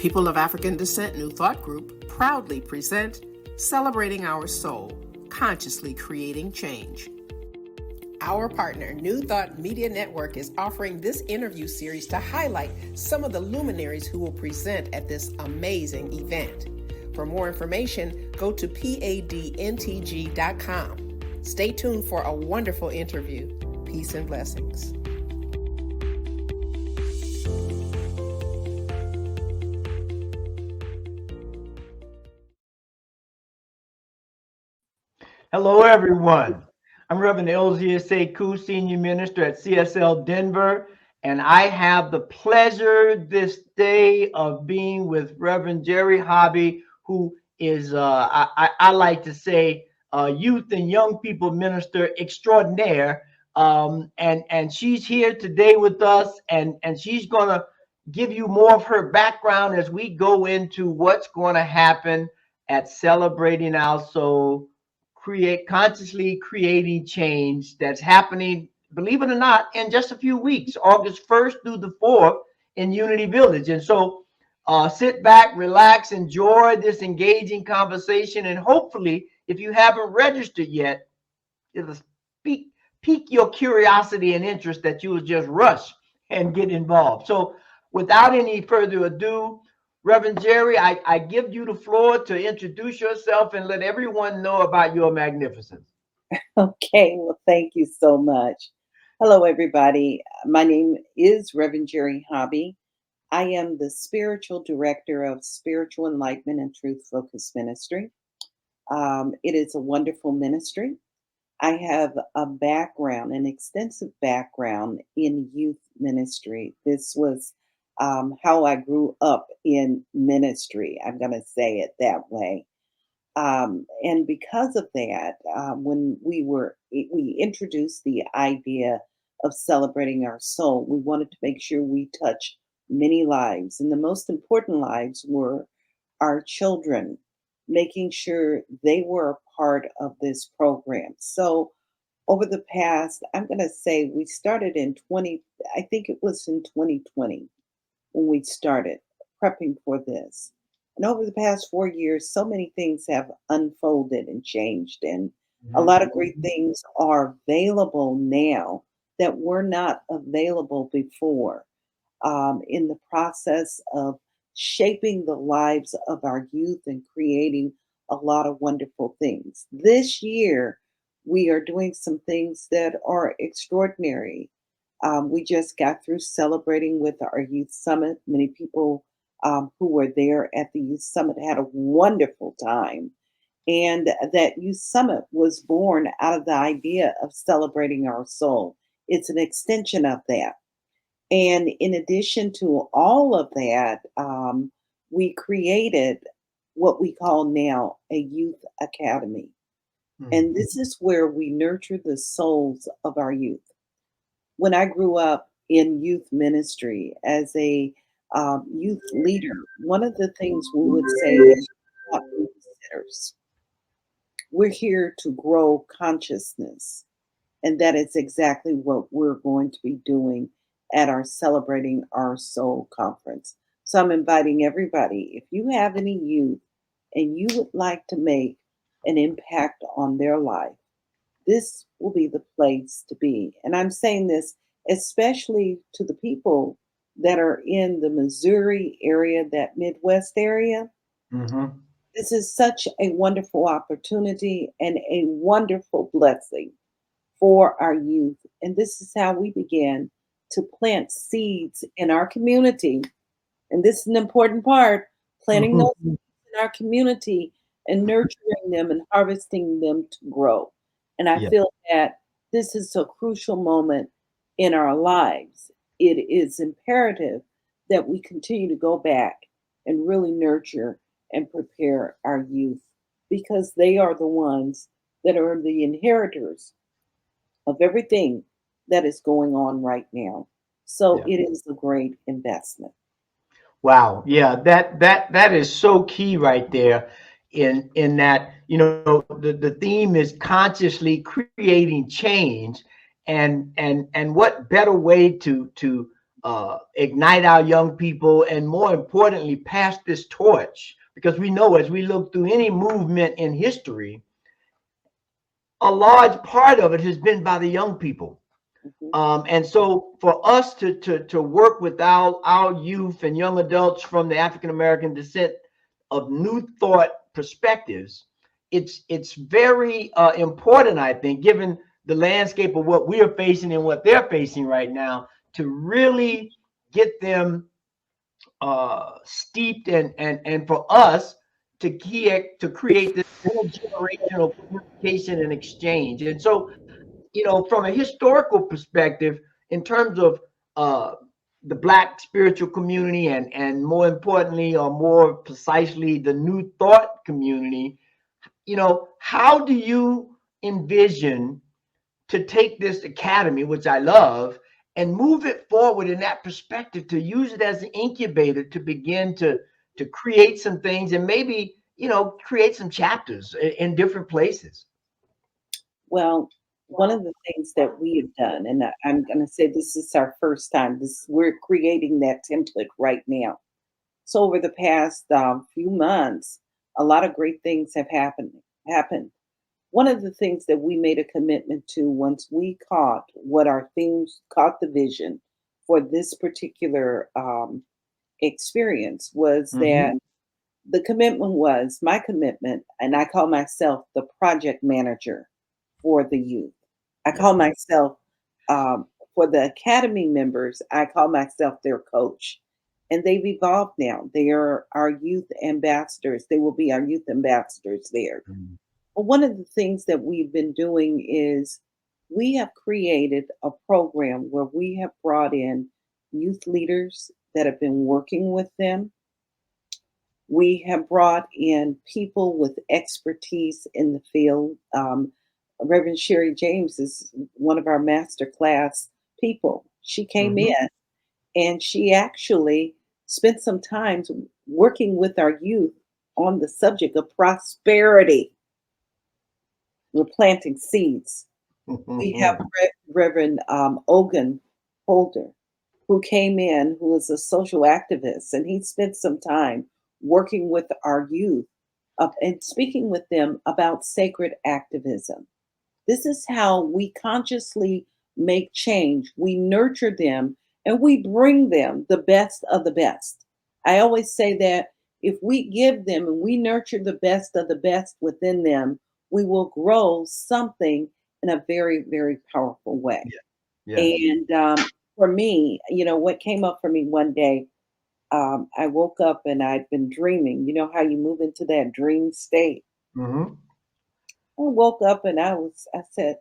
People of African Descent New Thought Group proudly present Celebrating Our Soul, Consciously Creating Change. Our partner, New Thought Media Network, is offering this interview series to highlight some of the luminaries who will present at this amazing event. For more information, go to padntg.com. Stay tuned for a wonderful interview. Peace and blessings. Hello, everyone. I'm Reverend Elzia Sekou, Senior Minister at CSL Denver, and I have the pleasure this day of being with Reverend Jerry Hobby, who is, I like to say, youth and young people minister extraordinaire. And she's here today with us, and she's going to give you more of her background as we go into what's going to happen at Celebrating Our Soul, consciously creating change that's happening, believe it or not, in just a few weeks, August 1st through the 4th in Unity Village. And so sit back, relax, enjoy this engaging conversation. And hopefully, if you haven't registered yet, it'll pique your curiosity and interest that you will just rush and get involved. So without any further ado, Reverend Jerry, I give you the floor to introduce yourself and let everyone know about your magnificence. Okay, well, thank you so much. Hello, everybody. My name is Reverend Jerry Hobby. I am the spiritual director of Spiritual Enlightenment and Truth Focused Ministry. It is a wonderful ministry. I have a background, an extensive background in youth ministry. This was how I grew up in ministry. I'm going to say it that way. And because of that, when we introduced the idea of celebrating our soul, we wanted to make sure we touched many lives. And the most important lives were our children, making sure they were a part of this program. So over the past, I'm going to say we started in I think it was in 2020 when we started prepping for this. And over the past 4 years, so many things have unfolded and changed. And a lot of great things are available now that were not available before, in the process of shaping the lives of our youth and creating a lot of wonderful things. This year, we are doing some things that are extraordinary. We just got through celebrating with our youth summit. Many people who were there at the youth summit had a wonderful time. And that youth summit was born out of the idea of celebrating our soul. It's an extension of that. And in addition to all of that, we created what we call now a youth academy. And this is where we nurture the souls of our youth. When I grew up in youth ministry as a youth leader, one of the things we would say is not babysitters. We're here to grow consciousness. And that is exactly what we're going to be doing at our Celebrating Our Soul conference. So I'm inviting everybody, if you have any youth and you would like to make an impact on their life, this will be the place to be. And I'm saying this especially to the people that are in the Missouri area, that Midwest area. This is such a wonderful opportunity and a wonderful blessing for our youth. And this is how we began to plant seeds in our community. And this is an important part, planting those seeds in our community and nurturing them and harvesting them to grow. And I feel that this is a crucial moment in our lives. It is imperative that we continue to go back and really nurture and prepare our youth, because they are the ones that are the inheritors of everything that is going on right now. So it is a great investment. Wow. Yeah, that is so key right there in that, the theme is consciously creating change, and what better way to ignite our young people, and more importantly, pass this torch. Because we know as we look through any movement in history, a large part of it has been by the young people. Mhm. And so for us to work with our youth and young adults from the African American descent of new thought perspectives, it's very important, I think, given the landscape of what we are facing and what they're facing right now, to really get them steeped and for us to create this intergenerational communication and exchange. And so, from a historical perspective, in terms of uh, the Black spiritual community, and more importantly, or more precisely, the New Thought community, how do you envision to take this academy, which I love, and move it forward in that perspective, to use it as an incubator to begin to create some things, and maybe create some chapters in different places? Well, one of the things that we have done, and I'm going to say this is our first time. We're creating that template right now. So over the past few months, a lot of great things have happened. One of the things that we made a commitment to, once we caught what our themes, caught the vision for this particular experience, was that Mm-hmm. the commitment was my commitment, and I call myself the project manager for the youth. I Yeah. call myself, for the academy members, I call myself their coach. And they've evolved now. They are our youth ambassadors. They will be our youth ambassadors there. Mhm. But one of the things that we've been doing is we have created a program where we have brought in youth leaders that have been working with them. We have brought in people with expertise in the field. Reverend Sherry James is one of our master class people. She came Mhm. in and she actually spent some time working with our youth on the subject of prosperity. We're planting seeds. We have Mhm. Reverend Ogun Holder, who came in, who is a social activist, and he spent some time working with our youth and speaking with them about sacred activism. This is how we consciously make change. We nurture them and we bring them the best of the best. I always say that if we give them and we nurture the best of the best within them, we will grow something in a very, very powerful way. Yeah. Yes. And for me, what came up for me one day, I woke up and I'd been dreaming. You know how you move into that dream state? Hmm. I woke up and I said,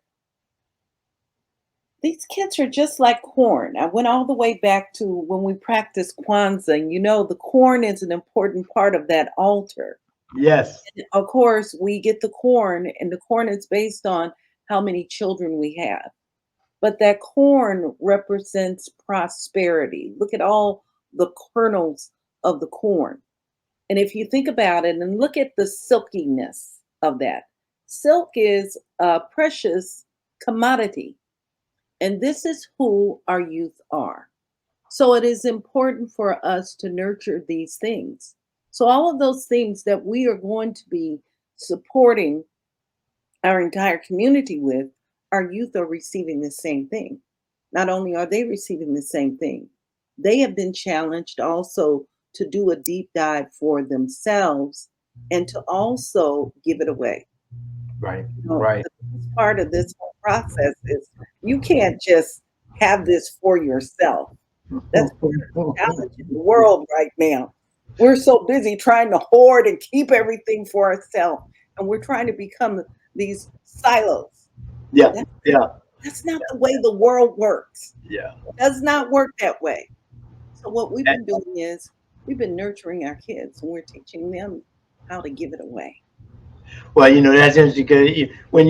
these kids are just like corn. I went all the way back to when we practiced Kwanzaa, and the corn is an important part of that altar. Yes. Of course, we get the corn, and the corn is based on how many children we have. But that corn represents prosperity. Look at all the kernels of the corn. And if you think about it and look at the silkiness of that, silk is a precious commodity. And this is who our youth are. So it is important for us to nurture these things. So, all of those things that we are going to be supporting our entire community with, our youth are receiving the same thing. Not only are they receiving the same thing, they have been challenged also to do a deep dive for themselves and to also give it away. Right. Right. The best part of this whole process is you can't just have this for yourself. That's part of the challenge in the world right now. We're so busy trying to hoard and keep everything for ourselves, and we're trying to become these silos. Yeah. That, Yeah. that's not the way the world works. Yeah. It does not work that way. So what we've That- been doing is we've been nurturing our kids, and we're teaching them how to give it away. well, that's interesting, because when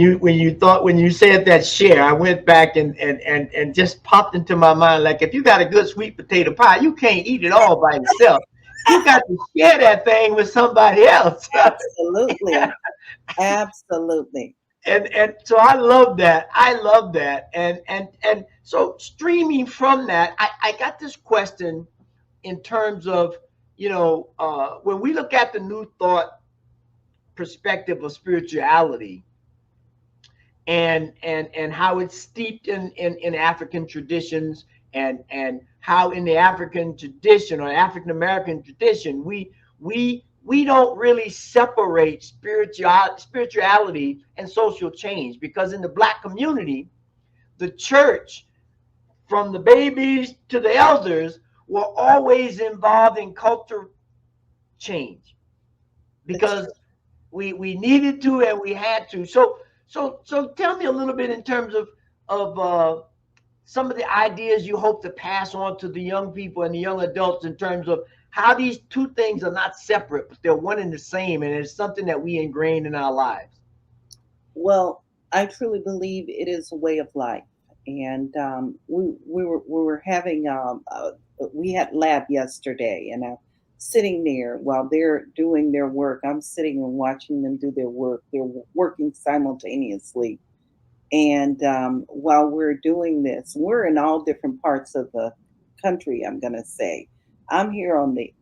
you said that share, I went back and just popped into my mind, like, if you got a good sweet potato pie, you can't eat it all by yourself. You got to share that thing with somebody else. Absolutely. Absolutely. And so I love that. I love that. And so streaming from that, I got this question in terms of, when we look at the new thought perspective of spirituality, and how it's steeped in African traditions, and how in the African tradition, or African American tradition, we don't really separate spirituality and social change, because in the Black community, the church, from the babies to the elders, were always involved in culture change, That's true. because we needed to, and we had to. So tell me a little bit in terms of some of the ideas you hope to pass on to the young people and the young adults, in terms of how these two things are not separate, but they're one and the same, and it's something that we ingrain in our lives. Well, I truly believe it is a way of life, and we were having we had lab yesterday, and I'm sitting there while they're doing their work. I'm sitting and watching them do their work. They're working simultaneously, and while we're doing this, we're in all different parts of the country. I'm going to say, I'm here on the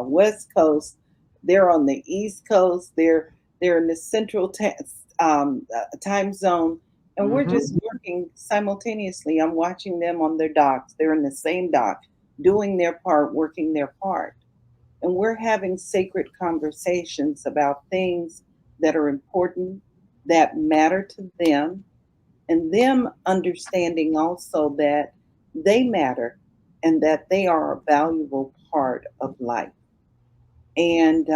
West Coast. They're on the East Coast. They're in the time zone, and we're Mm-hmm. just working simultaneously. I'm watching them on their docks. They're in the same dock, doing their part, working their part, and we're having sacred conversations about things that are important, that matter to them, and them understanding also that they matter and that they are a valuable part of life. And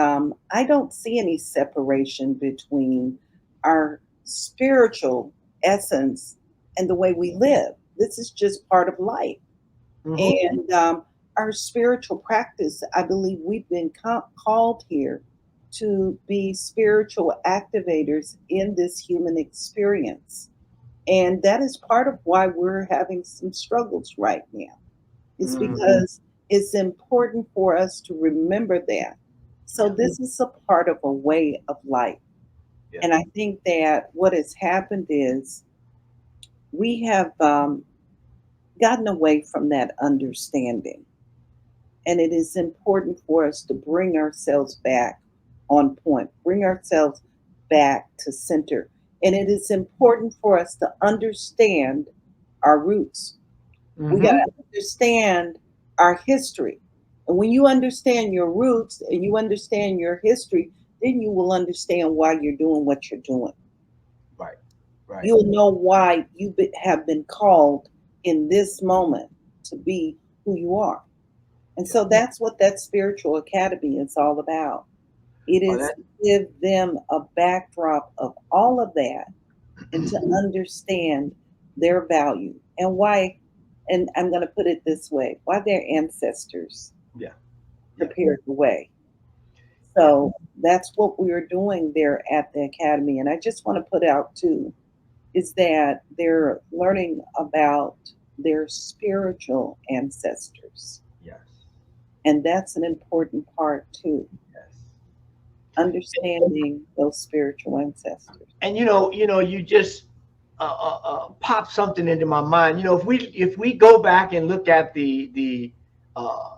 I don't see any separation between our spiritual essence and the way we live. This is just part of life. Mm-hmm. And our spiritual practice, I believe we've been called here to be spiritual activators in this human experience. And that is part of why we're having some struggles right now. It's Mm-hmm. because it's important for us to remember that. So, Yeah. this is a part of a way of life. Yeah. And I think that what has happened is we have gotten away from that understanding. And it is important for us to bring ourselves back on point, bring ourselves back to center. And it is important for us to understand our roots. We got Mm-hmm. to understand our history. And when you understand your roots and you understand your history, then you will understand why you're doing what you're doing. Right. Right. You'll know why have been called in this moment to be who you are. And Yeah. so that's what that spiritual academy is all about. It Oh, is that. to give them a backdrop of all of that and to understand their value and why, and I'm going to put it this way, why their ancestors Yeah. Yeah. prepared the way. Yeah. So that's what we're doing there at the academy. And I just want to put out too is that they're learning about their spiritual ancestors. Yes. And that's an important part too, Yes. understanding those spiritual ancestors. And you just pop something into my mind. If we go back and look at the uh,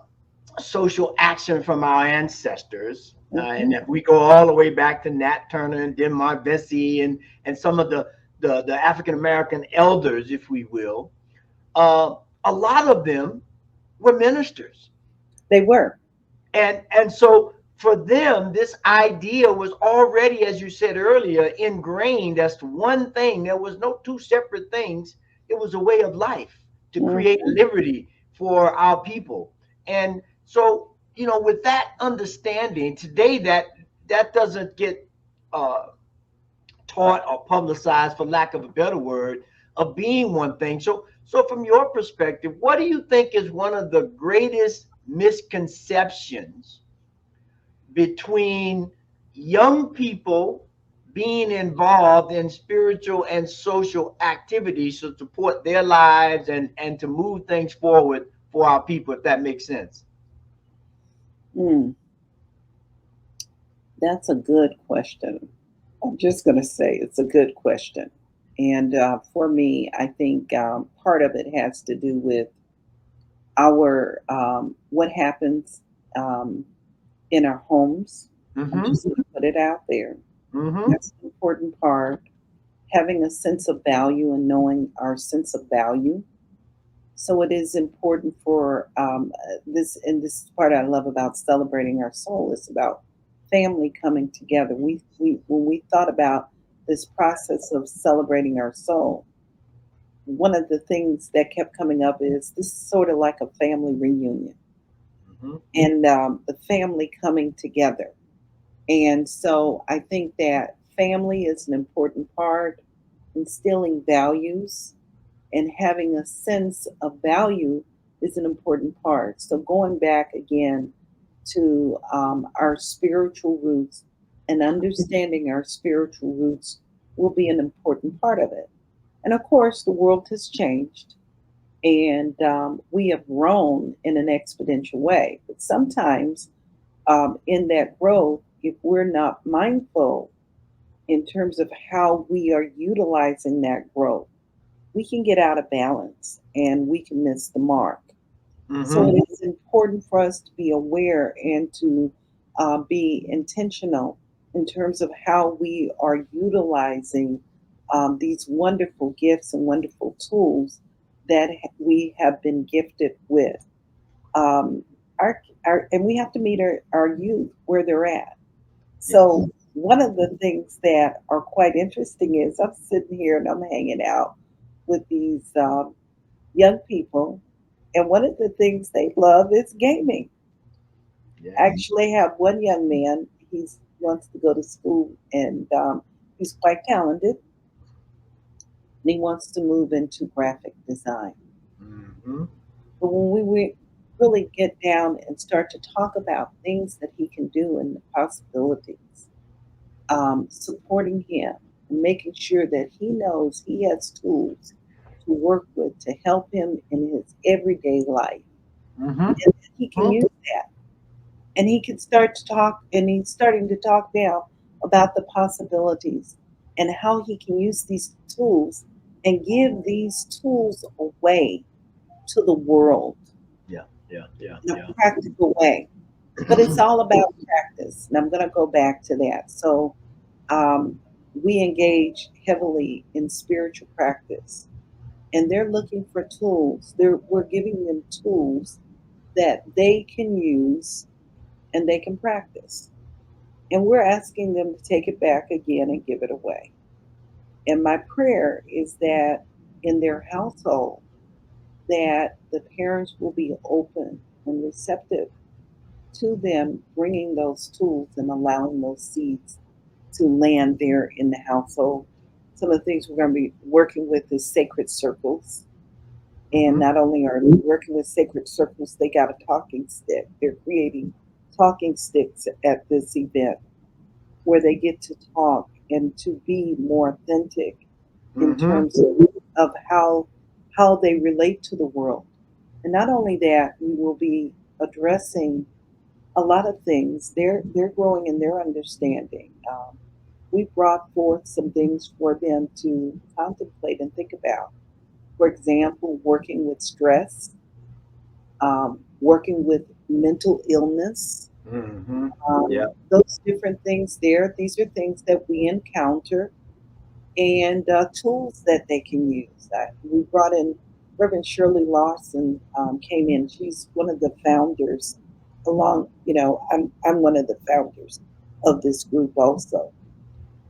social action from our ancestors, and Hmm. if we go all the way back to Nat Turner and Denmark Vesey, and some of the African American elders, if we will, uh, a lot of them were ministers. They were. And so for them, this idea was already, as you said earlier, ingrained as to one thing. There was no two separate things. It was a way of life to create Hmm. liberty for our people. And so, with that understanding today, that doesn't get uh, taught or publicized, for lack of a better word, of being one thing. So from your perspective, what do you think is one of the greatest misconceptions between young people being involved in spiritual and social activities to support their lives, and to move things forward for our people, if that makes sense? Mm, that's a good question. I'm just going to say it's a good question. And for me, I think part of it has to do with our what happens um, in our homes. I'm Mm-hmm. just going to put it out there. Mm-hmm. That's an important part. Having a sense of value and knowing our sense of value. So it is important for this, and this is part I love about celebrating our soul. It's about family coming together. We when we thought about this process of celebrating our soul, one of the things that kept coming up is this is sort of like a family reunion Mm-hmm. and the family coming together. And so I think that family is an important part, instilling values and having a sense of value is an important part. So going back again to our spiritual roots and understanding our spiritual roots will be an important part of it. And of course, the world has changed and we have grown in an exponential way. But sometimes in that growth, if we're not mindful in terms of how we are utilizing that growth, we can get out of balance and we can miss the mark. So Mm-hmm. it is important for us to be aware and to be intentional in terms of how we are utilizing these wonderful gifts and wonderful tools that we have been gifted with. Um, and we have to meet our youth where they're at. Yes. So one of the things that are quite interesting is I'm sitting here and I'm hanging out with these young people, and one of the things they love is gaming. I Yes. actually have one young man. He wants to go to school, and he's quite talented, and he wants to move into graphic design. Mm-hmm. But when we really get down and start to talk about things that he can do and the possibilities, supporting him and making sure that he knows he has tools to work with to help him in his everyday life. Mm-hmm. And he can use that. And he can start to talk, and he's starting to talk now about the possibilities and how he can use these tools and give these tools away to the world Yeah. Yeah. Yeah. in a Yeah. practical way. But it's all about practice. And I'm going to go back to that. So um, we engage heavily in spiritual practice, and they're looking for tools. We're giving them tools that they can use and they can practice. And we're asking them to take it back again and give it away. And my prayer is that in their household, that the parents will be open and receptive to them bringing those tools and allowing those seeds to land there in the household. Some of the things we're going to be working with is sacred circles. And Mm-hmm. not only are they working with sacred circles, they got a talking stick. They're creating talking sticks at this event where they get to talk and to be more authentic in Mm-hmm. terms of how they relate to the world. And not only that, we will be addressing a lot of things. They're growing in their understanding. We brought forth some things for them to contemplate and think about. For example, working with stress, working with mental illness, Mm-hmm. Yeah. those different things there. These are things that we encounter and tools that they can use. We brought in Reverend Shirley Lawson came in. She's one of the founders. I'm one of the founders of this group also,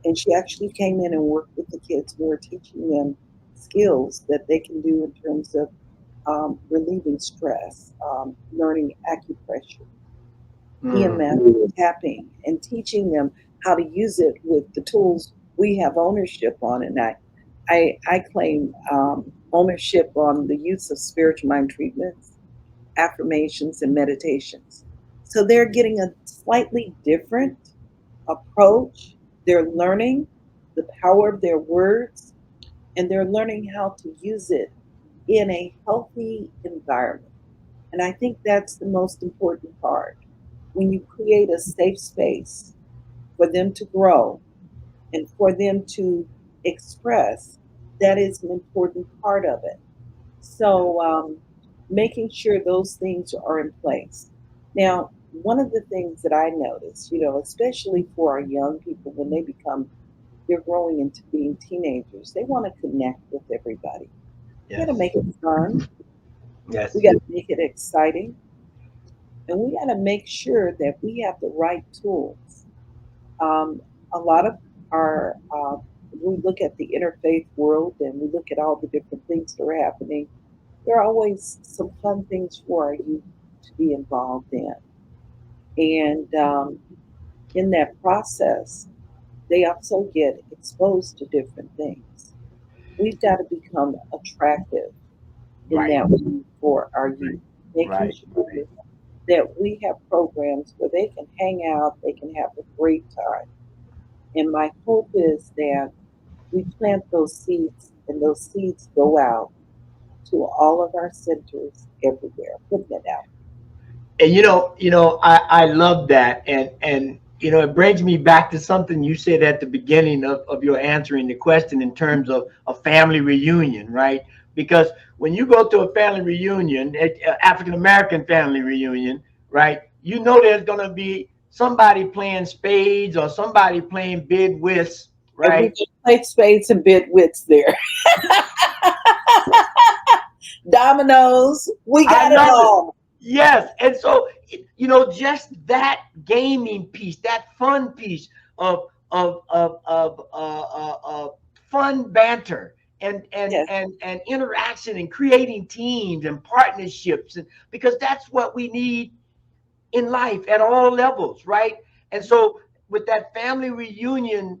and she actually came in and worked with the kids. We were teaching them skills that they can do in terms of relieving stress, learning acupressure, Mm. EMF tapping, and teaching them how to use it with the tools we have ownership on. And I claim ownership on the use of spiritual mind treatments, affirmations, and meditations. So they're getting a slightly different approach. They're learning the power of their words, and they're learning how to use it in a healthy environment. And I think that's the most important part. When you create a safe space for them to grow, and for them to express, that is an important part of it. Yeah. So, making sure those things are in place. Now, one of the things that I notice, especially for our young people when they're growing into being teenagers, they want to connect with everybody. We got to Yes. make it fun. We Yes. got to make it exciting. And we got to make sure that we have the right tools. Um, a lot of we look at the interfaith world and we look at all the different things that are happening. There are always some fun things for our youth to be involved in. And in that process, they also get exposed to different things. We've got to become attractive in Right. that way for our Right. youth, making Right. sure that we have programs where they can hang out, they can have a great time. And my hope is that we plant those seeds and those seeds go out to all of our centers everywhere, putting it out. And I love that, and it brings me back to something you said at the beginning of your answering the question in terms of a family reunion, right? Because when you go to a family reunion, African American family reunion, right, there's going to be somebody playing spades or somebody playing bid whist, And we right? just played spades and bid wits there. Dominoes, we I got it love it. all. Yes. And so, just that gaming piece, that fun piece of fun banter Yes, and interaction and creating teams and partnerships. And because that's what we need in life at all levels, right? And so with that family reunion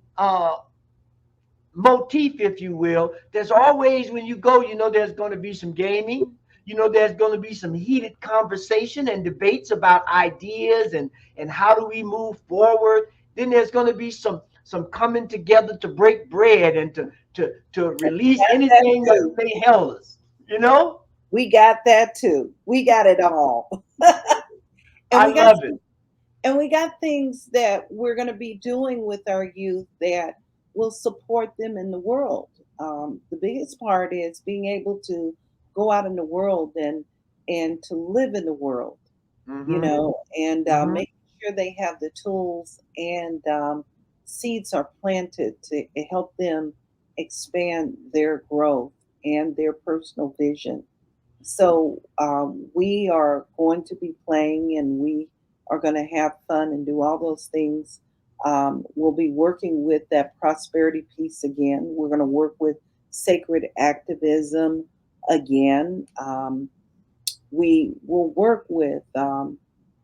motif, if you will, there's always, when you go, there's going to be some gaming. There's going to be some heated conversation and debates about ideas and how do we move forward. Then there's going to be some coming together to break bread and to release got that anything that too. may held us. You know, We got that too. We got it all. and I we got love it. and we got things that we're going to be doing with our youth that will support them in the world. The biggest part is being able to go out in the world and to live in the world, Mm-hmm. and Mm-hmm. making sure they have the tools and seeds are planted to help them expand their growth and their personal vision. So we are going to be playing and we are going to have fun and do all those things. We'll be working with that prosperity piece again. We're going to work with sacred activism again. We will work with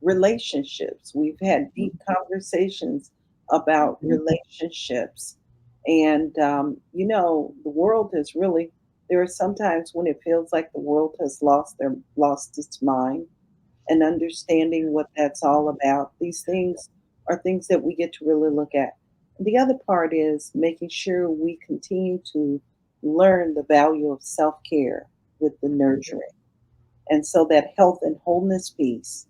relationships. We've had deep conversations about relationships. And, the world has really, there are some times when it feels like the world has lost its mind and understanding what that's all about. These things are things that we get to really look at. The other part is making sure we continue to learn the value of self care with the nurturing. And so that health and wholeness piece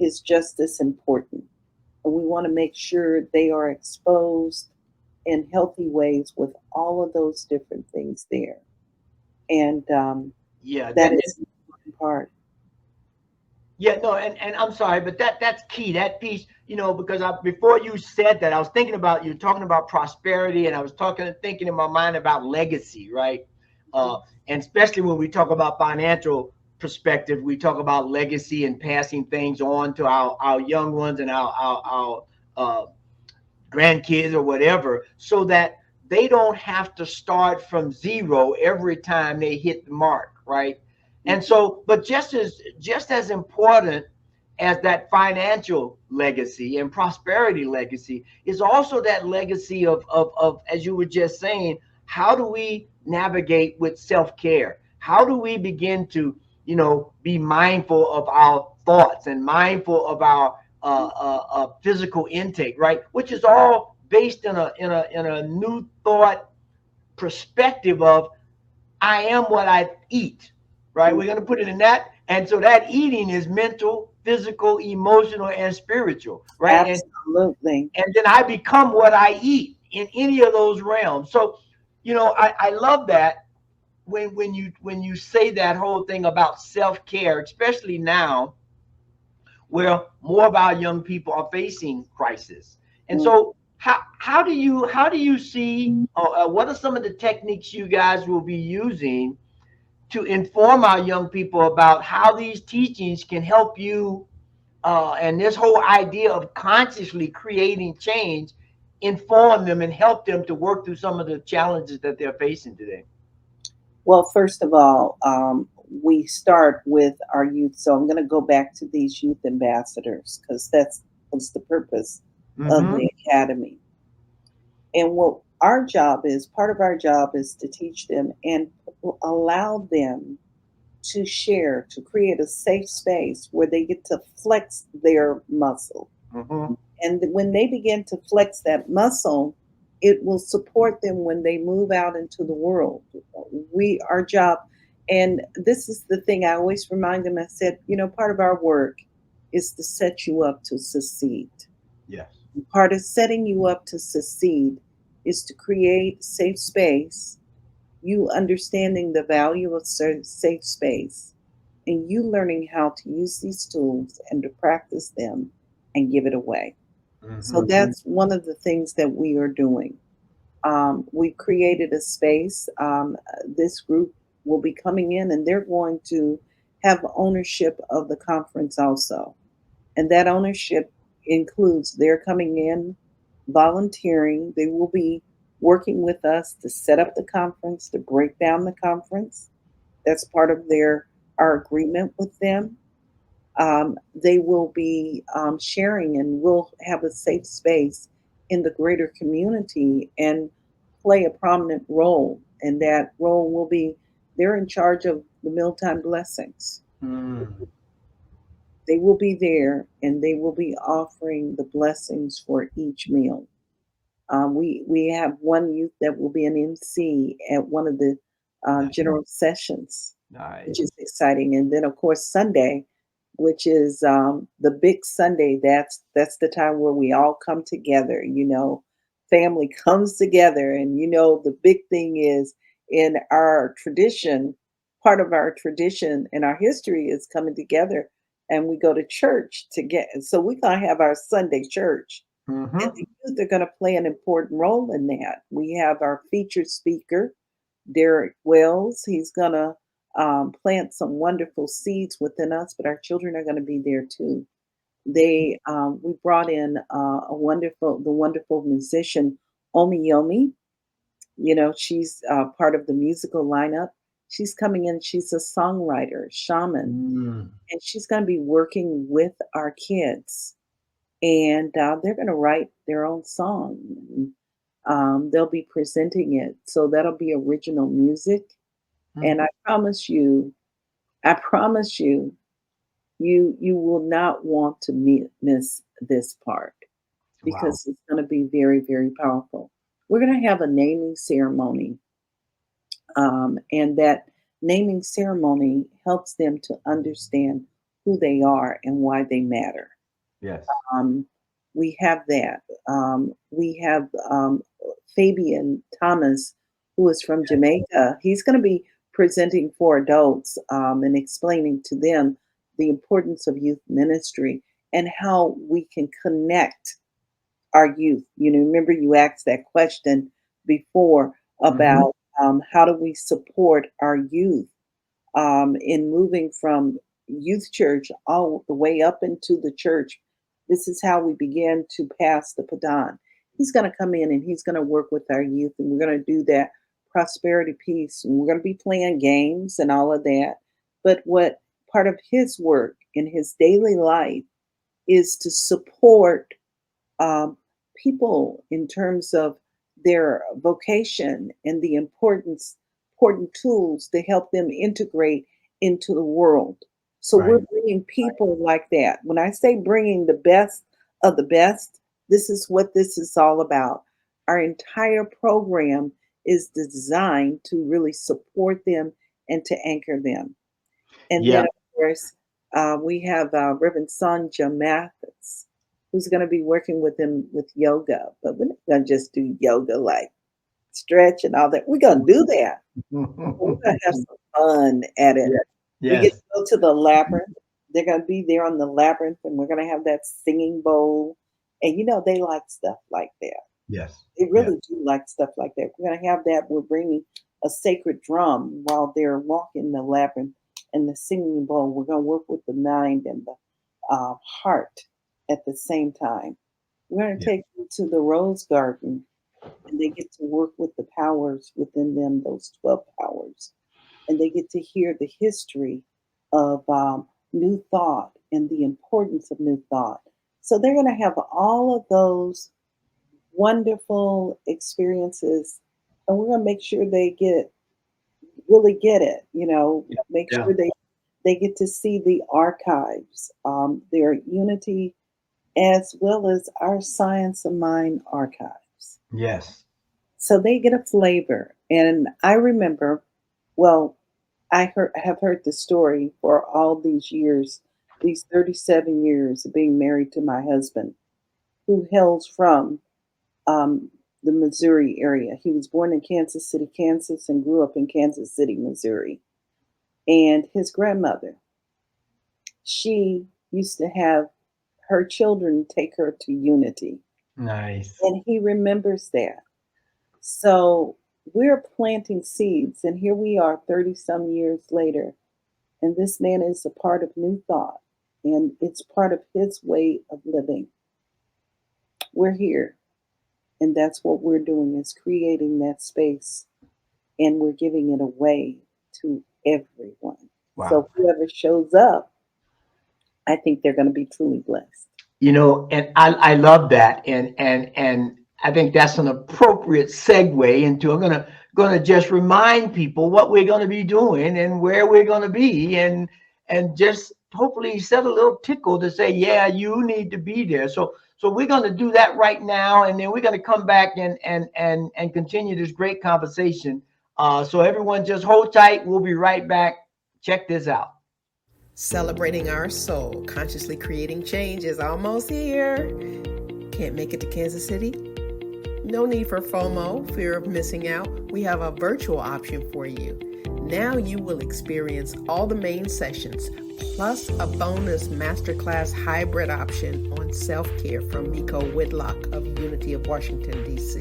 is just as important. And we want to make sure they are exposed in healthy ways with all of those different things there. And Yeah. that is an important part. Yeah, no, and I'm sorry, but that's key. That piece, because before you said that, I was thinking about you talking about prosperity, and I was thinking in my mind about legacy, right? Uh, and especially when we talk about financial perspective, we talk about legacy and passing things on to our young ones and our grandkids or whatever, so that they don't have to start from zero every time they hit the mark, right? And Mhm. so, but just as important as that financial legacy and prosperity legacy is also that legacy of as you were just saying, how do we navigate with self-care? How do we begin to be mindful of our thoughts and mindful of our physical intake, right? Which is all based in a new thought perspective of I am what I eat, right? Mhm. We're going to put it in that, and so that eating is mental, physical, emotional, and spiritual, right? And Absolutely. and then I become what I eat. in any of those realms. So, I love that when you say that whole thing about self-care, especially now where more of our young people are facing crisis. And Mm. so how do you see what are some of the techniques you guys will be using to inform our young people about how these teachings can help you, and this whole idea of consciously creating change, inform them and help them to work through some of the challenges that they're facing today? Well, first of all, we start with our youth. So I'm going to go back to these youth ambassadors because that's the purpose of Mm-hmm. the academy. And what our job is, part of our job is to teach them and allow them to share, to create a safe space where they get to flex their muscle. Mm-hmm. And when they begin to flex that muscle, it will support them when they move out into the world. Our job, and this is the thing I always remind them. I said, part of our work is to set you up to succeed. Yes. Part of setting you up to succeed is to create safe space, you understanding the value of safe space, and you learning how to use these tools and to practice them and give it away. So Mm-hmm. that's one of the things that we are doing. We created a space. This group will be coming in and they're going to have ownership of the conference also. And that ownership includes they're coming in, volunteering. They will be working with us to set up the conference, to break down the conference. That's part of our agreement with them. They will be sharing and we'll have a safe space in the greater community and play a prominent role. And that role will be they're in charge of the mealtime blessings. Mm. They will be there and they will be offering the blessings for each meal. We have one youth that will be an MC at one of the general sessions, which is Nice. exciting. And then, of course, Sunday, which is the big Sunday. That's the time where we all come together. Family comes together, and the big thing is in our tradition. Part of our tradition and our history is coming together, and we go to church together. So we're gonna have our Sunday church, and Mm-hmm. the youth are going to play an important role in that. We have our featured speaker, Derek Wells. He's going to plant some wonderful seeds within us, but our children are going to be there too. We brought in the wonderful musician Omi Yomi. She's part of the musical lineup. She's coming in. She's a songwriter, shaman, Mm. and she's going to be working with our kids and they're going to write their own song. And, they'll be presenting it, so that'll be original music. And Mm-hmm. I promise you, you will not want to miss this part Wow. because it's going to be very, very powerful. We're going to have a naming ceremony, and that naming ceremony helps them to understand who they are and why they matter. Yes. Um, we have that. We have Fabian Thomas, who is from Jamaica. He's going to be presenting for adults and explaining to them the importance of youth ministry and how we can connect our youth. Remember you asked that question before Mm-hmm. about how do we support our youth in moving from youth church all the way up into the church. This is how we begin to pass the baton. He's going to come in and he's going to work with our youth, and we're going to do that prosperity piece. And we're going to be playing games and all of that. But what part of his work in his daily life is to support um, people in terms of their vocation and the important tools to help them integrate into the world. So we're Right. bringing people like that. When I say bringing the best of the best, this is what this is all about. Our entire program is designed to really support them and to anchor them. And then, Yeah. of course, we have Reverend Sonja Mathis. who's going to be working with them with yoga. But we're not going to just do yoga like stretch and all that. We're going to do that. But we're going to have some fun at it. Yes. We get to Yes. go to the labyrinth. They're going to be there on the labyrinth, and we're going to have that singing bowl. And they like stuff like that. Yes. They Yes. really do like stuff like that. We're going to have that. We're bringing a sacred drum while they're walking the labyrinth and the singing bowl. We're going to work with the mind and the heart at the same time. We're going to Yeah. take them to the rose garden, and they get to work with the powers within them, those 12 powers. And they get to hear the history of new thought and the importance of new thought. So they're going to have all of those wonderful experiences, and we're going to make sure they really get it. Make Yeah. sure they get to see the archives, their Unity, as well as our Science of Mind archives. Yes. So they get a flavor. And I remember, well, have heard the story for all these years, these 37 years of being married to my husband, who hails from the Missouri area. He was born in Kansas City, Kansas, and grew up in Kansas City, Missouri. And his grandmother, she used to have her children take her to Unity. Nice. And he remembers that. So we're planting seeds, and here we are 30 some years later. And this man is a part of New Thought, and it's part of his way of living. We're here, and that's what we're doing, is creating that space, and we're giving it away to everyone. Wow. So whoever shows up, I think they're going to be truly blessed. And I love that, and I think that's an appropriate segue into. I'm gonna just remind people what we're gonna be doing and where we're gonna be, and just hopefully set a little tickle to say, yeah, you need to be there. So we're gonna do that right now, and then we're gonna come back and continue this great conversation. So everyone, just hold tight. We'll be right back. Check this out. Celebrating our soul, consciously creating change is almost here. Can't make it to Kansas City? No need for FOMO, fear of missing out. We have a virtual option for you. Now you will experience all the main sessions, plus a bonus masterclass hybrid option on self-care from Miko Whitlock of Unity of Washington, D.C.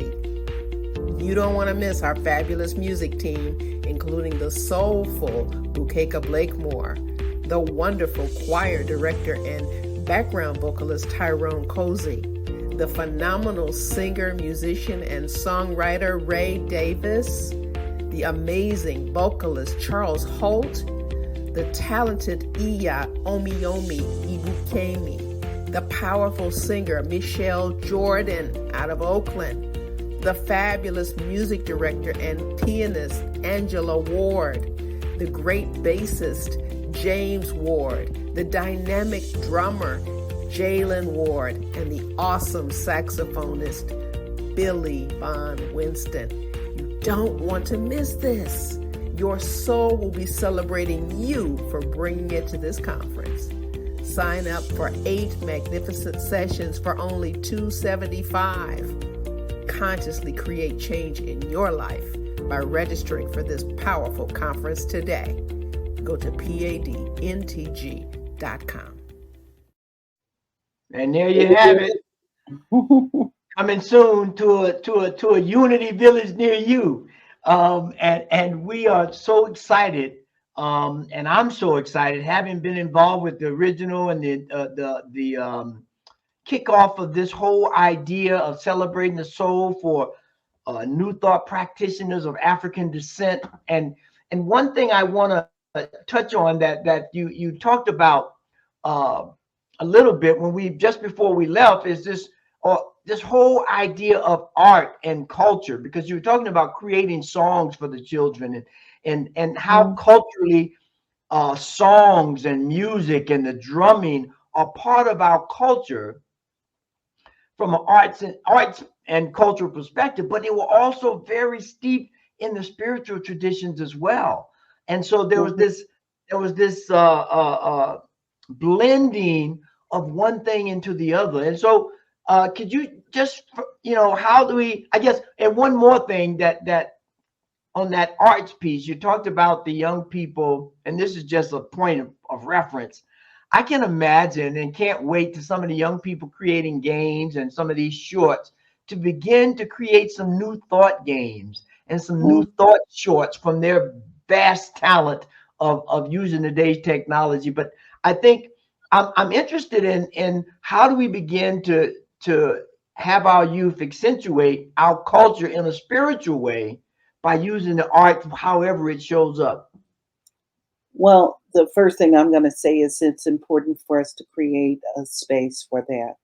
You don't want to miss our fabulous music team, including the soulful Bukeka Blakemore, the wonderful choir director and background vocalist Tyrone Cozy, the phenomenal singer, musician, and songwriter Ray Davis, the amazing vocalist Charles Holt, the talented Iya Omiyomi Ibukemi, the powerful singer Michelle Jordan out of Oakland, the fabulous music director and pianist Angela Ward, the great bassist James Ward, the dynamic drummer Jalen Ward, and the awesome saxophonist Billy Von Winston. You don't want to miss this. Your soul will be celebrating you for bringing it to this conference. Sign up for 8 magnificent sessions for only $275. Consciously create change in your life by registering for this powerful conference today. Go to padntg.com. And there you have it. Coming soon to a Unity Village near you. And we are so excited. And I'm so excited, having been involved with the original and the kickoff of this whole idea of celebrating the soul for New Thought practitioners of African descent. And one thing I want to touch on that you talked about a little bit when just before we left is this whole idea of art and culture, because you were talking about creating songs for the children and how culturally songs and music and the drumming are part of our culture from an arts and cultural perspective, but they were also very steep in the spiritual traditions as well. And so there was this blending of one thing into the other. And so, could you just, how do we? I guess, and one more thing that on that arts piece, you talked about the young people, and this is just a point of reference. I can imagine and can't wait to some of the young people creating games and some of these shorts to begin to create some new thought games and some new Mm. thought shorts from their vast talent of using today's technology. But I think I'm interested in how do we begin to have our youth accentuate our culture in a spiritual way by using the art however it shows up. Well, the first thing I'm going to say is it's important for us to create a space for that.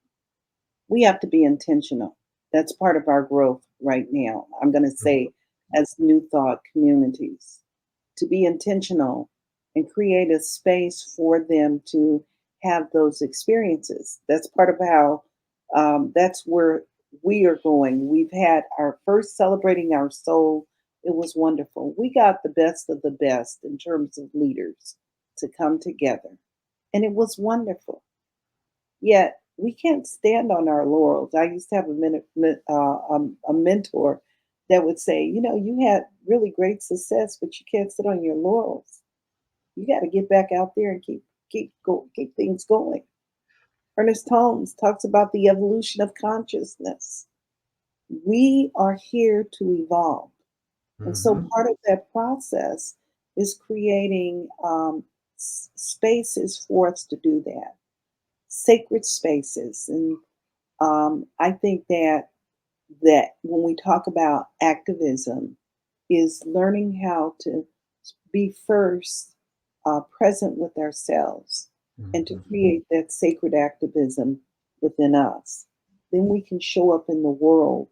We have to be intentional. That's part of our growth right now. I'm going to say, as New Thought communities, to be intentional and create a space for them to have those experiences. That's part of how, that's where we are going. We've had our first Celebrating Our Soul. It was wonderful. We got the best of the best in terms of leaders to come together, and it was wonderful. Yet we can't stand on our laurels. I used to have a mentor that would say, you had really great success, but you can't sit on your laurels. You got to get back out there and keep things going. Ernest Holmes talks about the evolution of consciousness. We are here to evolve, and so Mhm. part of that process is creating spaces for us to do that, sacred spaces. And I think that when we talk about activism, is learning how to be first present with ourselves and to Mhm. create that sacred activism within us. Then we can show up in the world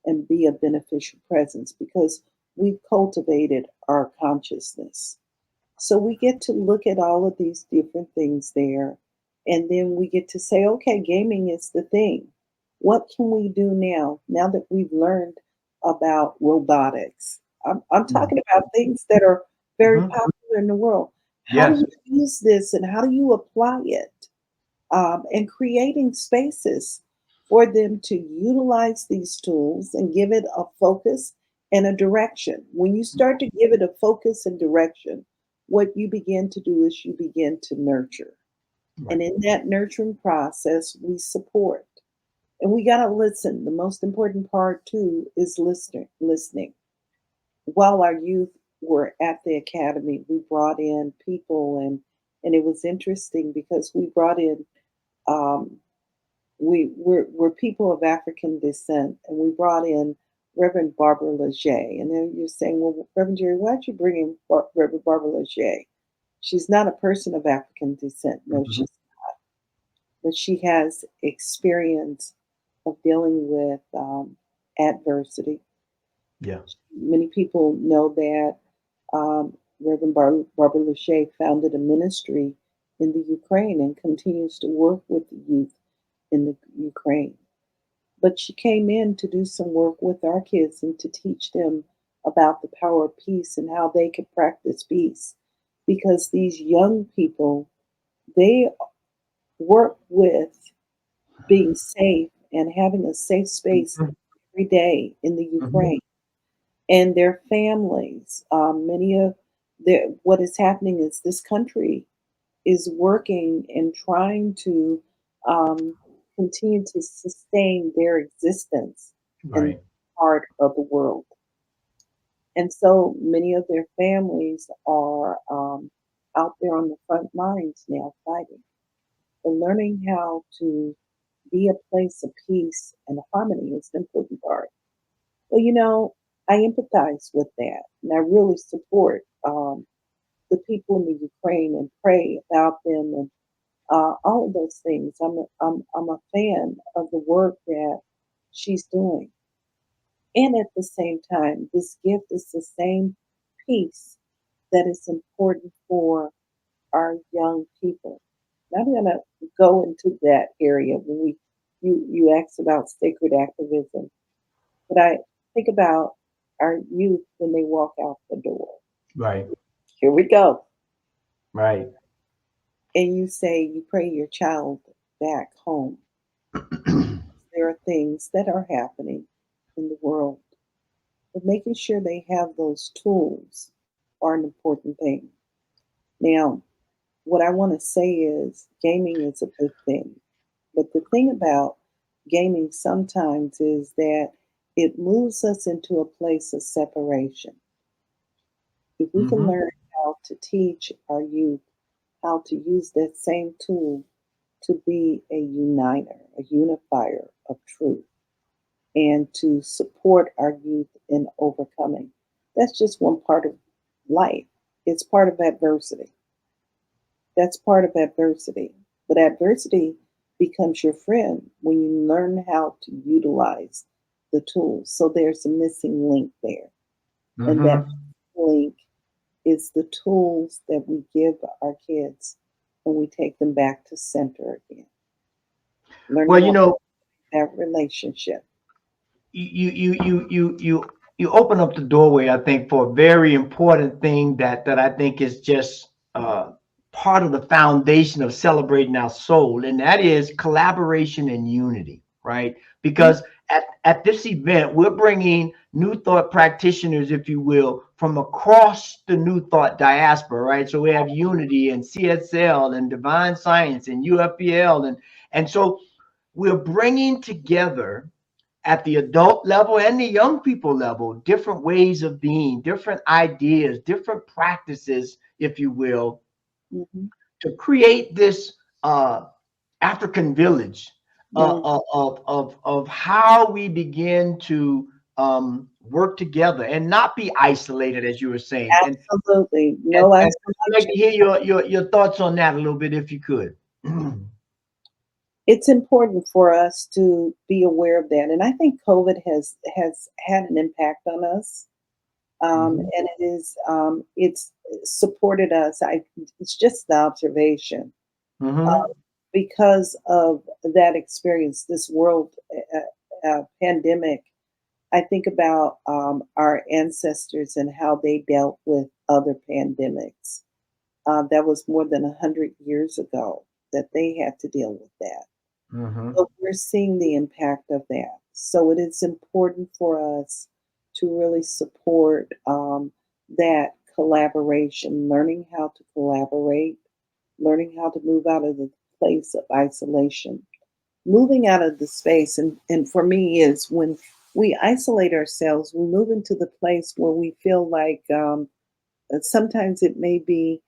and be a beneficial presence because we've cultivated our consciousness. So we get to look at all of these different things there, and then we get to say, okay, gaming is the thing. What can we do now? Now that we've learned about robotics, I'm talking about things that are very Mhm. popular in the world. How do Yes. you use this and how do you apply it? And creating spaces for them to utilize these tools and give it a focus and a direction. When you start to give it a focus and direction, what you begin to do is you begin to nurture. And Right. in that nurturing process, we support. And we got to listen. The most important part, too, is listening. While our youth were at the academy, we brought in people, and it was interesting because we brought in um, we're people of African descent, and we brought in Reverend Barbara Leger. And then you're saying, well, Reverend Jerry, why'd you bring in Reverend Barbara Leger? She's not a person of African descent. No, Mhm. she's, but she has experience of dealing with adversity. Yeah. Many people know that Reverend Barbara Leger founded a ministry in the Ukraine and continues to work with the youth in the Ukraine. But she came in to do some work with our kids and to teach them about the power of peace and how they could practice peace. Because these young people, they work with being safe and having a safe space Mhm. every day in the Mhm. Ukraine. And their families, many of what is happening is this country is working and trying to um, continue to sustain their existence in Right. part of the world. And so many of their families are out there on the front lines now fighting and learning how to be a place of peace and harmony is the important part. Well, I empathize with that and I really support the people in the Ukraine and pray about them and all of those things. I'm a fan of the work that she's doing. And at the same time, this gift is the same piece that is important for our young people. Now I'm going to go into that area when you asked about sacred activism, but I think about our youth when they walk out the door. Right. Here we go. Right. And you say you pray your child. back home. There are things that are happening in the world, but making sure they have those tools are an important thing. Now, what I want to say is gaming is a good thing. But the thing about gaming sometimes is that it moves us into a place of separation. If we can Hmm. learn how to teach our youth how to use that same tool to be a uniter, a unifier of truth, and to support our youth in overcoming, that's just one part of life. It's part of adversity. That's part of adversity. But adversity becomes your friend when you learn how to utilize the tools. So there's a missing link there. And that Hmm. link is the tools that we give our kids when we take them back to center again, learning Well, how to have that relationship. you open up the doorway, I think, for a very important thing that I think is just part of the foundation of celebrating our soul, and that is collaboration and unity, right? Mhm. Because at this event, we're bringing New Thought practitioners, if you will, from across the New Thought diaspora, right? So we have Unity and CSL and Divine Science and UFPL, and so we're bringing together at the adult level and the young people level, different ways of being, different ideas, different practices, if you will, Mhm. to create this African village Mhm. of how we begin to work together and not be isolated, as you were saying. Absolutely. And, No and I'd like isolation. to hear your thoughts on that a little bit, if you could. It's important for us to be aware of that. And I think COVID has had an impact on us. Hmm. And it's supported us. It's just the observation. Hmm. Because of that experience, this world pandemic, I think about our ancestors and how they dealt with other pandemics. That was more than 100 years ago that they had to deal with that. Hmm. But we're seeing the impact of that. So it is important for us to really support that collaboration, learning how to collaborate, learning how to move out of the place of isolation, moving out of the space. And for me, is when we isolate ourselves, we move into the place where we feel like sometimes it may be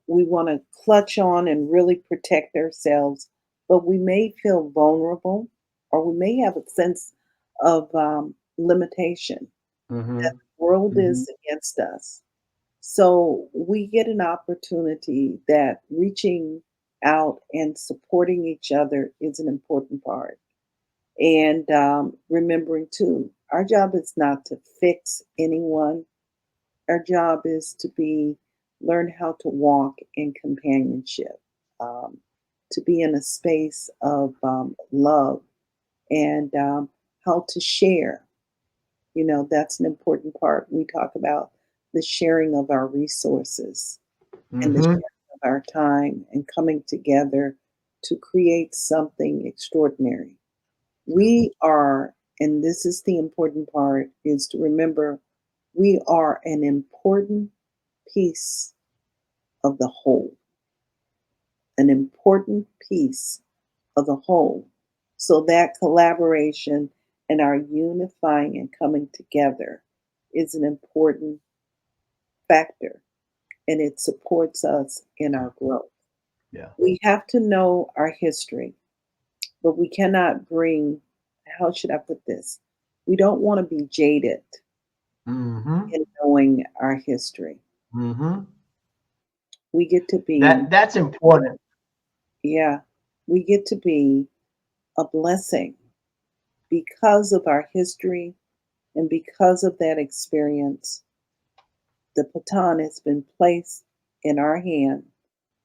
we want to clutch on and really protect ourselves, but we may feel vulnerable or we may have a sense of limitation that Hmm. the world Hmm. is against us. So we get an opportunity that reaching out and supporting each other is an important part. And remembering too, our job is not to fix anyone. Our job is to be learn how to walk in companionship, um, to be in a space of love and how to share. You know, that's an important part. We talk about the sharing of our resources and the Hmm. sharing of our time and coming together to create something extraordinary. We are, and this is the important part, is to remember we are an important piece of the whole, an important piece of the whole. So that collaboration and our unifying and coming together is an important factor and it supports us in Yeah. our growth. Yeah. We have to know our history, but we cannot bring, how should I put this? We don't want to be jaded Hmm. in knowing our history. Hmm. We get to be, That's important. yeah, we get to be a blessing because of our history and because of that experience. The baton has been placed in our hand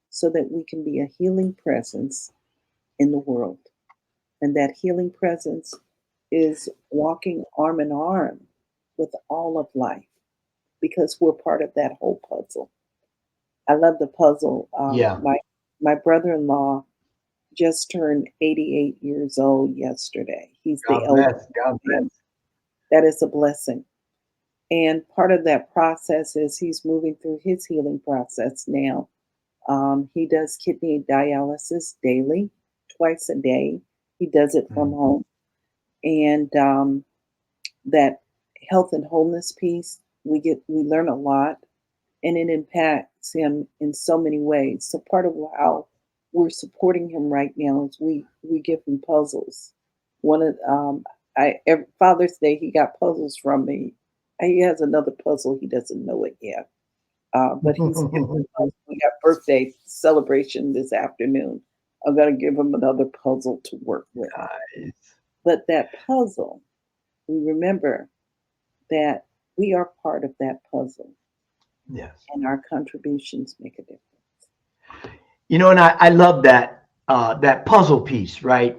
so that we can be a healing presence in the world. And that healing presence is walking arm in arm with all of life because we're part of that whole puzzle. I love the puzzle. Yeah. My brother-in-law just turned 88 years old yesterday. He's the God eldest. bless. God bless. That is a blessing. And part of that process is he's moving through his healing process now. He does kidney dialysis daily, twice a day. He does it from Mm. home. And that health and wholeness piece, we learn a lot, and it impacts him in so many ways. So part of how we're supporting him right now is we give him puzzles. One of Father's Day he got puzzles from me. He has another puzzle, he doesn't know it yet. But he's given me puzzles. We got birthday celebration this afternoon. I'm gonna give him another puzzle to work with. Nice. But that puzzle, we remember that we are part of that puzzle, Yes. and our contributions make a difference. And I love that puzzle piece, right?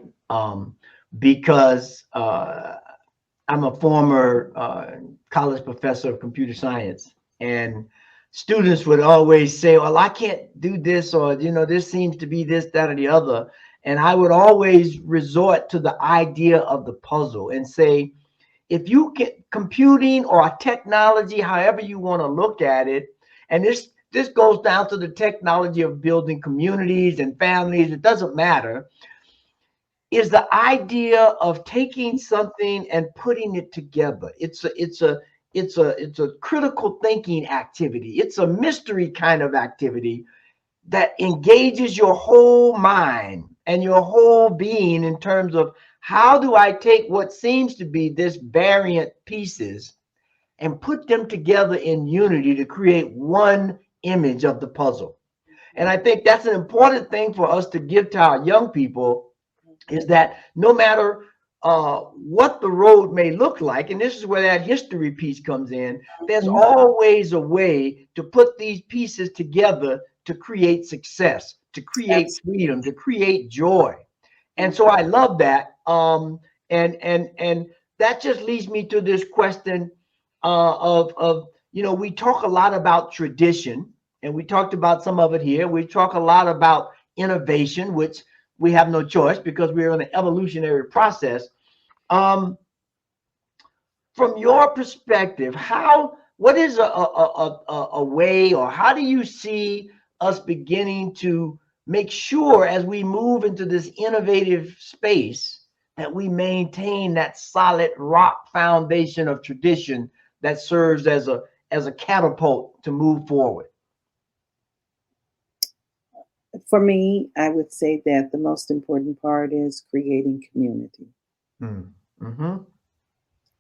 Because I'm a former college professor of computer science, and students would always say, "Well, I can't do this," or "This seems to be this, that, or the other." And I would always resort to the idea of the puzzle and say, if you get computing or technology, however you want to look at it, and this goes down to the technology of building communities and families, it doesn't matter, is the idea of taking something and putting it together. It's a critical thinking activity. It's a mystery kind of activity that engages your whole mind and your whole being in terms of, how do I take what seems to be this variant pieces and put them together in unity to create one image of the puzzle. And I think that's an important thing for us to give to our young people, is that no matter what the road may look like, and this is where that history piece comes in, there's Mhm. always a way to put these pieces together to create success, to create freedom, to create joy. And so I love that. And that just leads me to this question of we talk a lot about tradition, and we talked about some of it here. We talk a lot about innovation, which we have no choice because we're in an evolutionary process. Um, from your perspective, what is a way, or how do you see us beginning to make sure, as we move into this innovative space, that we maintain that solid rock foundation of tradition that serves as a catapult to move forward? For me, I would say that the most important part is creating community. Mm-hmm.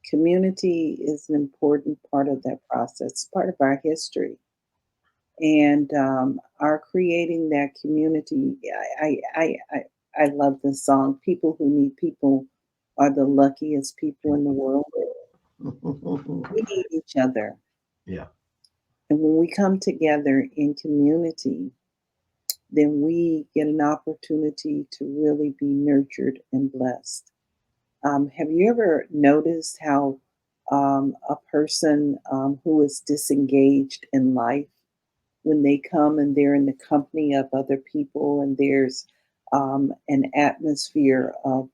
Community is an important part of that process, part of our history. And our creating that community, I love this song. People who need people are the luckiest people in the world. We need each other. Yeah. And when we come together in community, then we get an opportunity to really be nurtured and blessed. Have you ever noticed how a person who is disengaged in life, when they come and they're in the company of other people, and there's an atmosphere of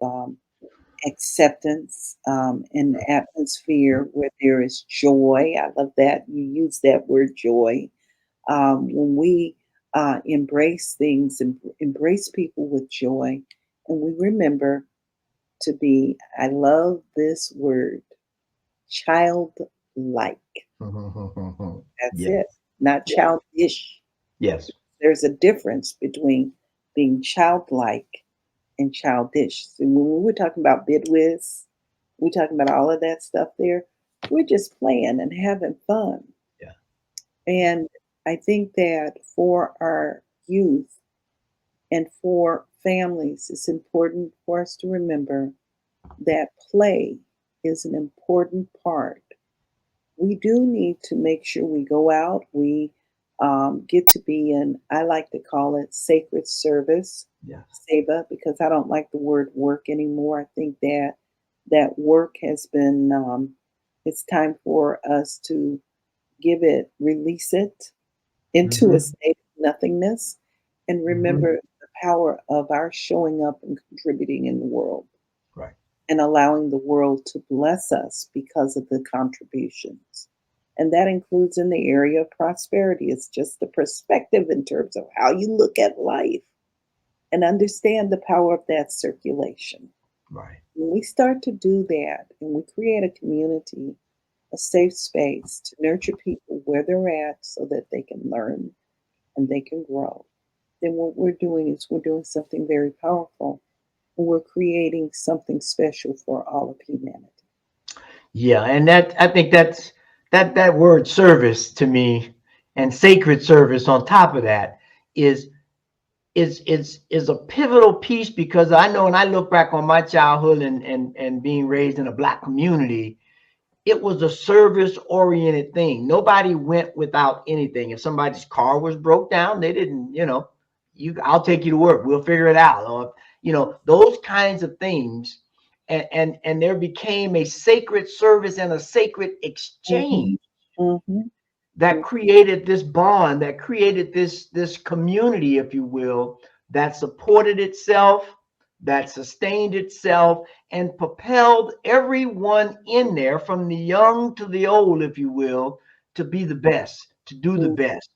acceptance, an atmosphere where there is joy? I love that you use that word joy. When we embrace things and embrace people with joy, and we remember to be, I love this word, childlike. That's Yes. it, not Yes. childish. Yes. There's a difference between being childlike and childish. So when we're talking about bidwiz, we're talking about all of that stuff there. We're just playing and having fun. Yeah. And I think that for our youth and for families, it's important for us to remember that play is an important part. We do need to make sure we go out, we get to be in, I like to call it sacred service, Yes. Seva, because I don't like the word work anymore. I think that that work has been, it's time for us to release it into a Mm-hmm. state of nothingness, and Mm-hmm. remember the power of our showing up and contributing in the world Right. and allowing the world to bless us because of the contributions. And that includes in the area of prosperity. It's just the perspective in terms of how you look at life and understand the power of that circulation. Right. When we start to do that and we create a community, a safe space to nurture people where they're at so that they can learn and they can grow, then what we're doing is we're doing something very powerful. And we're creating something special for all of humanity. Yeah, and that I think that word service to me and sacred service on top of that is is a pivotal piece because I know when I look back on my childhood and being raised in a black community, it was a service oriented thing. Nobody went without anything. If somebody's car was broke down, they didn't, I'll take you to work. We'll figure it out. Or, those kinds of things. And there became a sacred service and a sacred Mm-hmm. exchange Mm-hmm. that created this bond, that created this community, if you will, that supported itself, that sustained itself, and propelled everyone in there, from the young to the old, if you will, to be the best, to do the best.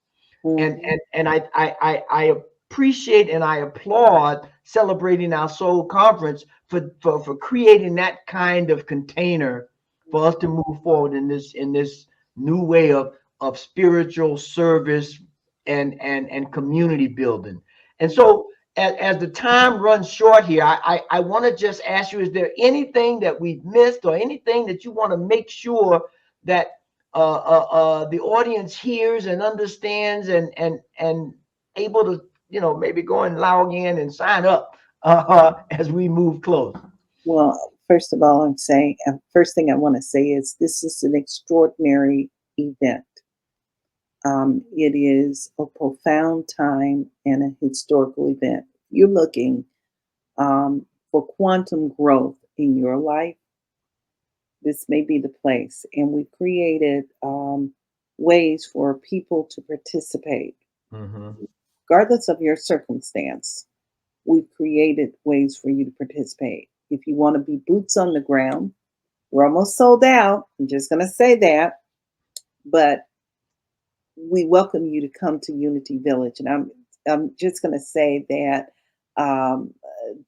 And Mm-hmm. I appreciate and I applaud Celebrating Our Soul Conference for creating that kind of container for us to move forward in this new way of spiritual service and community building. And so as the time runs short here, I want to just ask you, is there anything that we've missed or anything that you want to make sure that the audience hears and understands and able to maybe go and log in and sign up as we move close. Well, first of all, I'm saying, first thing I want to say is this is an extraordinary event. It is a profound time and a historical event. You're looking for quantum growth in your life. This may be the place. And we created ways for people to participate, Mm-hmm. regardless of your circumstance. We've created ways for you to participate. If you want to be boots on the ground, we're almost sold out. I'm just going to say that. But we welcome you to come to Unity Village. And I'm just going to say that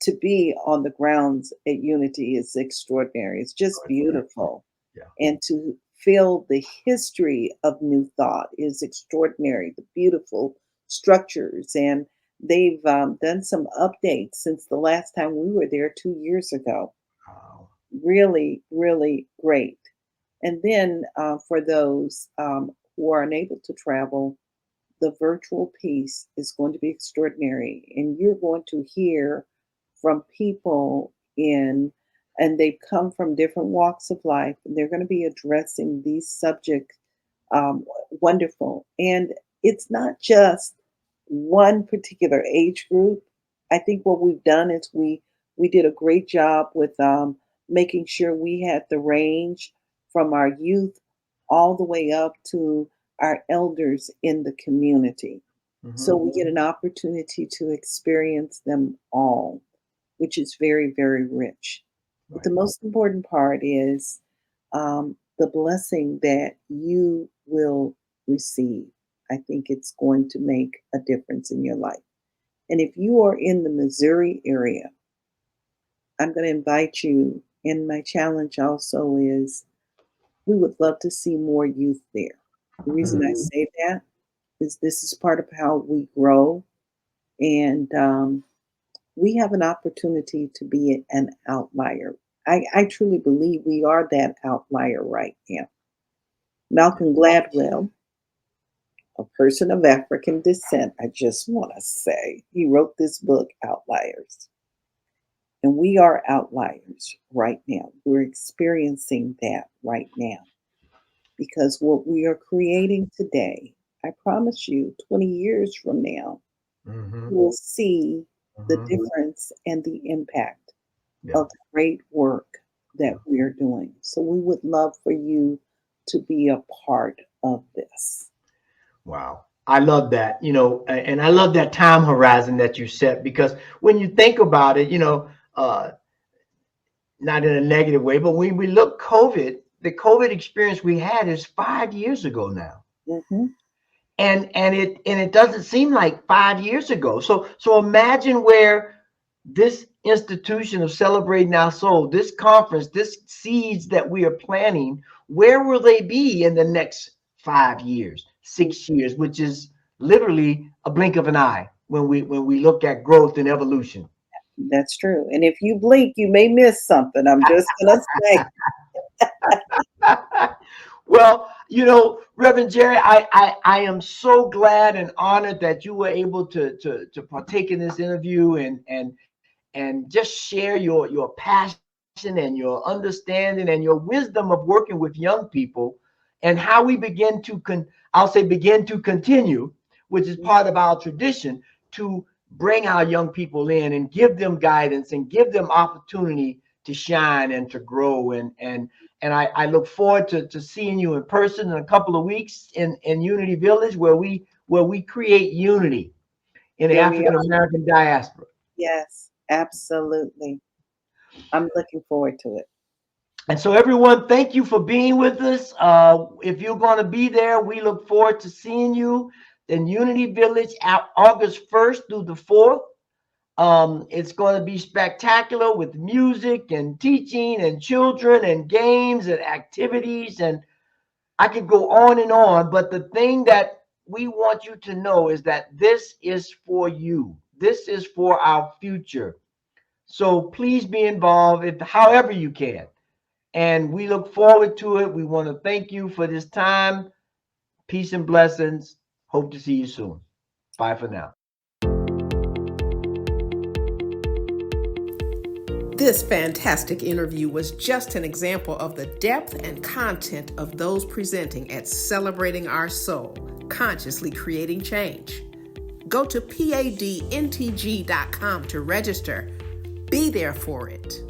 to be on the grounds at Unity is extraordinary. It's just beautiful. Yeah. And to feel the history of New Thought is extraordinary. The beautiful structures. And they've done some updates since the last time we were there 2 years ago. Wow. Really, really great. And then for those who are unable to travel, the virtual piece is going to be extraordinary. And you're going to hear from people and they've come from different walks of life, and they're going to be addressing these subjects. Wonderful. And it's not just one particular age group. I think what we've done is we did a great job with making sure we had the range from our youth all the way up to our elders in the community. So Mm-hmm. we get an opportunity to experience them all, which is very, very rich. But the Right. most important part is the blessing that you will receive. I think it's going to make a difference in your life. And if you are in the Missouri area, I'm going to invite you. And my challenge also is we would love to see more youth there. The reason I say that is this is part of how we grow. And we have an opportunity to be an outlier. I truly believe we are that outlier right now. Malcolm Gladwell, a person of African descent, I just want to say, he wrote this book, Outliers. And we are outliers right now. We're experiencing that right now because what we are creating today, I promise you, 20 years from now, Mm-hmm. you will see the Mm-hmm. difference and the impact Yeah. of the great work that we are doing. So we would love for you to be a part of this. Wow. I love that, and I love that time horizon that you set, because when you think about it, not in a negative way, but when we look the COVID experience we had is 5 years ago now. Mm-hmm. And it doesn't seem like 5 years ago. So imagine where this institution of Celebrating Our Soul, this conference, this seeds that we are planting, where will they be in the next 5 years, 6 years, which is literally a blink of an eye when we look at growth and evolution. That's true. And if you blink, you may miss something. I'm just gonna say. Well, Reverend Jerry, I am so glad and honored that you were able to partake in this interview and just share your passion and your understanding and your wisdom of working with young people, and how we begin to continue, which is part of our tradition, to bring our young people in and give them guidance and give them opportunity to shine and to grow. And I look forward to seeing you in person in a couple of weeks in Unity Village, where we create unity in the Here we African are. American diaspora. Yes, absolutely. I'm looking forward to it. And so, everyone, thank you for being with us. If you're going to be there, we look forward to seeing you in Unity Village August 1st through the 4th. It's going to be spectacular with music and teaching and children and games and activities. And I could go on, but the thing that we want you to know is that this is for you. This is for our future. So please be involved however you can. And we look forward to it. We want to thank you for this time. Peace and blessings. Hope to see you soon. Bye for now. This fantastic interview was just an example of the depth and content of those presenting at Celebrating Our Soul, Consciously Creating Change. Go to padntg.com to register. Be there for it.